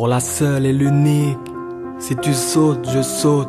pour la seule et l'unique. Si tu sautes, je saute.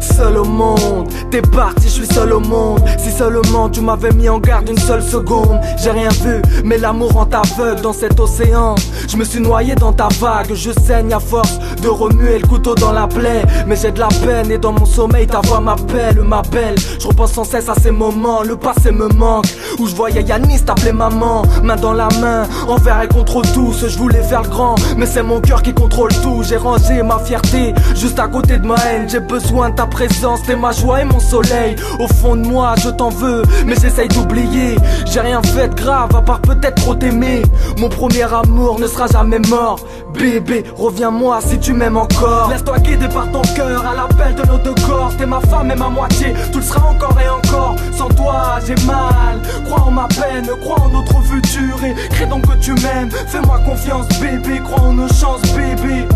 Seul au monde, t'es parti, je suis seul au monde. Si seulement tu m'avais mis en garde une seule seconde. J'ai rien vu, mais l'amour rend aveugle dans cet océan. Je me suis noyé dans ta vague, je saigne à force de remuer le couteau dans la plaie. Mais j'ai de la peine et dans mon sommeil ta voix m'appelle, ma belle. Je repense sans cesse à ces moments, le passé me manque. Où je voyais Yanis t'appeler maman, main dans la main, envers et contre tous. Je voulais faire le grand, mais c'est mon cœur qui contrôle tout. J'ai rangé ma fierté juste à côté de ma haine. J'ai besoin de ta présence, t'es ma joie et mon soleil. Au fond de moi je t'en veux, mais j'essaye d'oublier. J'ai rien fait de grave à part peut-être trop t'aimer. Mon premier amour ne sera jamais mort. Bébé, reviens-moi si tu m'aimes encore. Laisse-toi guider par ton cœur à l'appel de nos deux corps. T'es ma femme et ma moitié, tout le sera encore et encore. Sans toi j'ai mal, crois en ma peine, crois en notre futur. Et crée donc que tu m'aimes, fais-moi confiance bébé. Crois en nos chances bébé,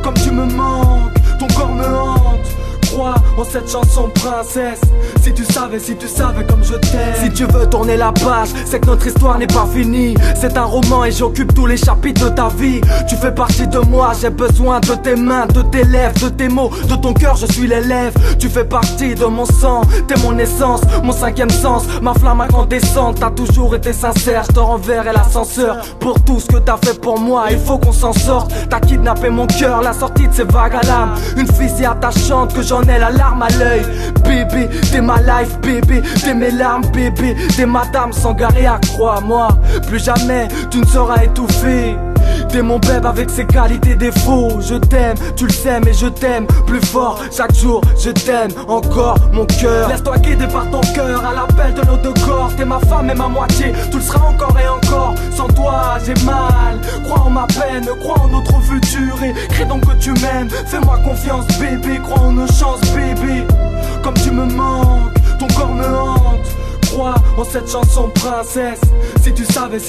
comme tu me manques, ton corps me hante. Crois en cette chanson princesse. Si tu savais comme je t'aime. Si tu veux tourner la page, c'est que notre histoire n'est pas finie. C'est un roman et j'occupe tous les chapitres de ta vie. Tu fais partie de moi, j'ai besoin de tes mains, de tes lèvres, de tes mots, de ton cœur, je suis l'élève. Tu fais partie de mon sang, t'es mon essence, mon cinquième sens, ma flamme incandescente. T'as toujours été sincère, je te renverrai l'ascenseur. Pour tout ce que t'as fait pour moi, il faut qu'on s'en sorte. T'as kidnappé mon cœur, la sortie de ces vagues à l'âme. Une fille si attachante que j'en ai la larme à l'œil. Bébé, t'es ma life, bébé, t'es mes larmes, bébé, t'es madame sans garéa, crois-moi. Plus jamais tu ne seras étouffé. T'es mon bébé avec ses qualités défauts. Je t'aime, tu le sais mais je t'aime plus fort. Chaque jour je t'aime encore mon cœur. Laisse-toi guider par ton cœur à l'appel de nos deux corps. T'es ma femme et ma moitié, tout le sera encore et encore. Sans toi j'ai mal, crois en ma peine, crois en notre futur. Et crée donc que tu m'aimes, fais-moi confiance bébé. Crois en nos chances bébé, comme tu me manques, ton corps me hante. Crois en cette chanson princesse. Si tu savais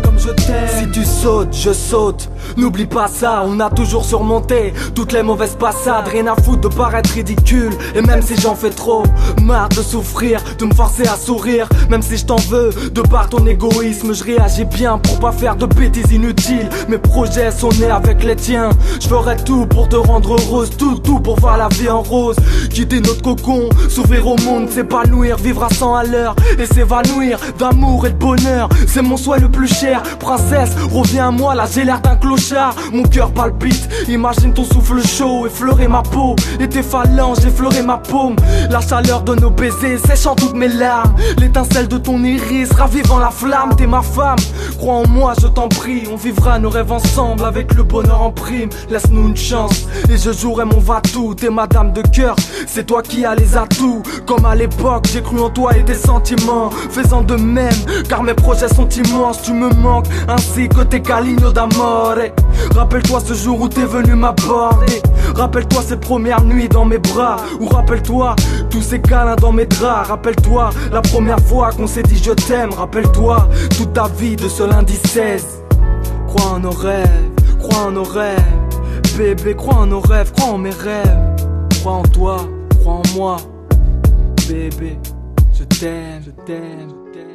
comme je t'aime. Si tu sautes, je saute. N'oublie pas ça, on a toujours surmonté toutes les mauvaises passades. Rien à foutre de paraître ridicule. Et même si j'en fais trop, marre de souffrir, de me forcer à sourire. Même si je t'en veux, de par ton égoïsme, je réagis bien pour pas faire de bêtises inutiles. Mes projets sont nés avec les tiens. Je ferai tout pour te rendre heureuse, tout pour voir la vie en rose. Quitter notre cocon, s'ouvrir au monde, s'épanouir, vivre à 100 à l'heure et s'évanouir d'amour et de bonheur. C'est mon souhait le plus cher. Princesse, reviens à moi, là j'ai l'air d'un clochard. Mon cœur palpite, imagine ton souffle chaud effleurer ma peau. Et tes phalanges effleurer ma paume. La chaleur de nos baisers séchant toutes mes larmes. L'étincelle de ton iris ravivant la flamme. T'es ma femme, crois en moi je t'en prie. On vivra nos rêves ensemble avec le bonheur en prime. Laisse-nous une chance et je jouerai mon va-tout. T'es ma dame de cœur, c'est toi qui as les atouts. Comme à l'époque j'ai cru en toi et tes sentiments. Faisant de même, car mes projets sont immenses. Tu me manques, ainsi que tes calignos d'amore. Rappelle-toi ce jour où t'es venu m'aborder. Rappelle-toi ces premières nuits dans mes bras. Ou rappelle-toi tous ces câlins dans mes draps. Rappelle-toi la première fois qu'on s'est dit je t'aime. Rappelle-toi toute ta vie de ce lundi 16. Crois en nos rêves, crois en nos rêves. Bébé, crois en nos rêves, crois en mes rêves. Crois en toi, crois en moi. Bébé, je t'aime, je t'aime, je t'aime.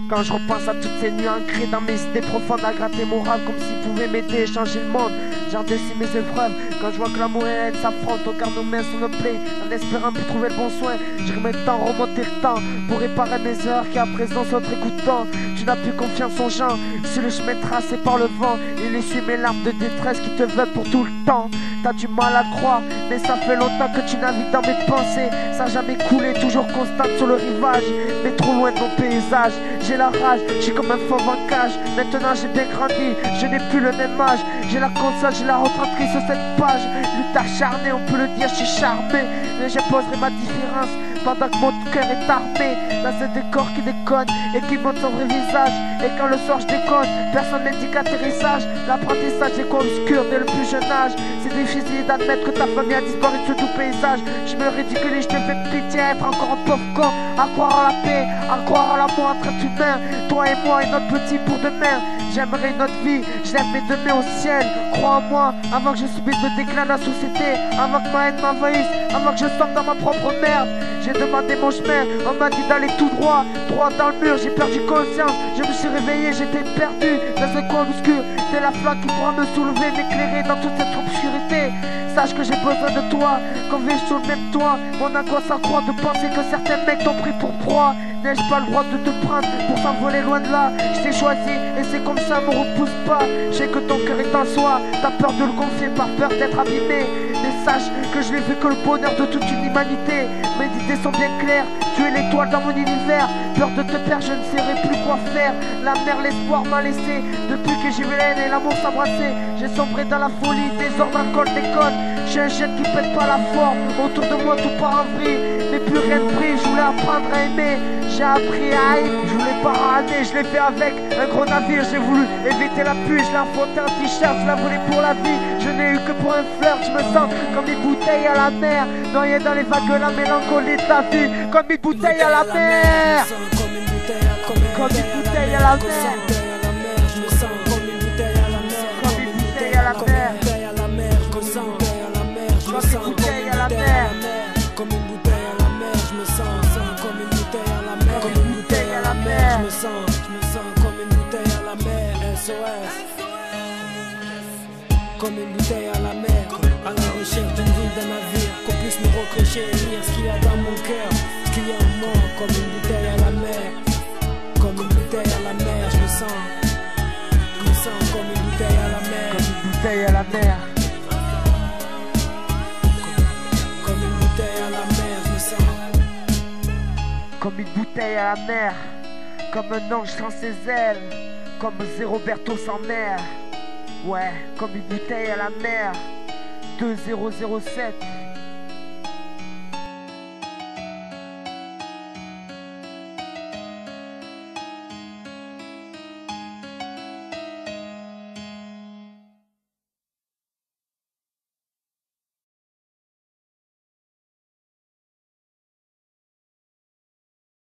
Quand je repense à toutes ces nuits ancrées dans mes idées profondes, à gratter mon rêve comme s'ils pouvaient m'aider et changer le monde. J'endécie mes épreuves quand je vois que l'amour et la haine s'affrontent. On garde nos mains sur nos plaies en espérant plus trouver le bon soin. Je remets le temps, remonter le temps pour réparer mes heures qui à présent sont très coûtants. Tu n'as plus confiance aux gens, sur le chemin tracé par le vent. Il essuie mes larmes de détresse qui te veulent pour tout le temps. t'as du mal à le croire, mais ça fait longtemps que tu navigues dans mes pensées. Ça n'a jamais coulé, toujours constante sur le rivage, mais trop loin de mon paysage. J'ai la rage, j'ai comme un fauve en cage. Maintenant j'ai bien grandi, je n'ai plus le même âge. J'ai la console, j'ai la retranscrit sur cette page. Lutte acharnée, on peut le dire, je suis charmé, mais j'imposerai ma différence pendant que mon cœur est armé. Dans ce décor qui déconne et qui montre son vrai visage. Et quand le soir je déconne, personne m'indique atterrissage. L'apprentissage est obscur dès le plus jeune âge. C'est difficile d'admettre que ta famille a disparu de ce doux paysage. Je me ridiculise, je te fais pitié à être encore un pauvre con. À croire en la paix, à croire en l'amour entre êtres humains. Toi et moi et notre petit pour demain. J'aimerais notre vie, je lève mes deux mains au ciel. Crois en moi, avant que je subisse le déclin de la société. Avant que ma haine m'envahisse, avant que je tombe dans ma propre merde. J'ai demandé mon chemin, on m'a dit d'aller tout droit. Droit dans le mur, j'ai perdu conscience. Je me suis réveillé, j'étais perdu dans un coin obscur. C'est la flamme qui pourra me soulever, m'éclairer dans toute cette obscurité. Sache que j'ai besoin de toi, qu'on vive sous le même toit. Mon angoisse accroît de penser que certains mecs t'ont pris pour proie. N'ai-je pas le droit de te prendre pour s'envoler loin de là? Je t'ai choisi et c'est comme ça, me repousse pas. Je sais que ton cœur est en soi, t'as peur de le confier par peur d'être abîmé. Mais sache que je n'ai vu que le bonheur de toute une humanité. Mes idées sont bien claires, tu es l'étoile dans mon univers. Peur de te perdre, je ne saurais plus quoi faire. La mer, l'espoir m'a laissé. Depuis que j'ai vu la haine et l'amour s'embrasser, j'ai sombré dans la folie, désordre, alcool, déconne. J'ai un jet qui pète pas la forme. Autour de moi tout part en vrille, mais plus rien ne brille. Je voulais apprendre à aimer, j'ai appris à haïr. Je voulais pas râler, je l'ai fait avec un gros navire. J'ai voulu éviter la pluie, je l'ai affronté en t-shirt. Je la voulais pour la vie, je n'ai eu que pour un flirt. Je me sens comme une bouteille à la mer, noyé dans les vagues de la mélancolie de la vie. Comme une bouteille à la mer, comme une bouteille à la mer. Je me sens comme une bouteille à la mer, comme une bouteille à la mer. Je me sens comme une bouteille à la mer, comme une bouteille à la mer. Je me sens comme une bouteille à la mer, comme une bouteille à la mer. Je me sens comme une bouteille à la mer. SOS, comme une bouteille à la mer, à la recherche d'une ville, d'un navire, qu'on puisse me recrocher et lire ce qu'il y a dans mon cœur, ce qu'il y a en moi. Comme une bouteille à la mer, comme une bouteille à la mer. Je me sens comme une bouteille à la mer, Comme une bouteille à la mer. comme une bouteille à la mer. Je me sens Comme une bouteille à la mer, comme un ange sans ses ailes, comme Zéroberto sans mer. Ouais, comme une bouteille à la mer. 2007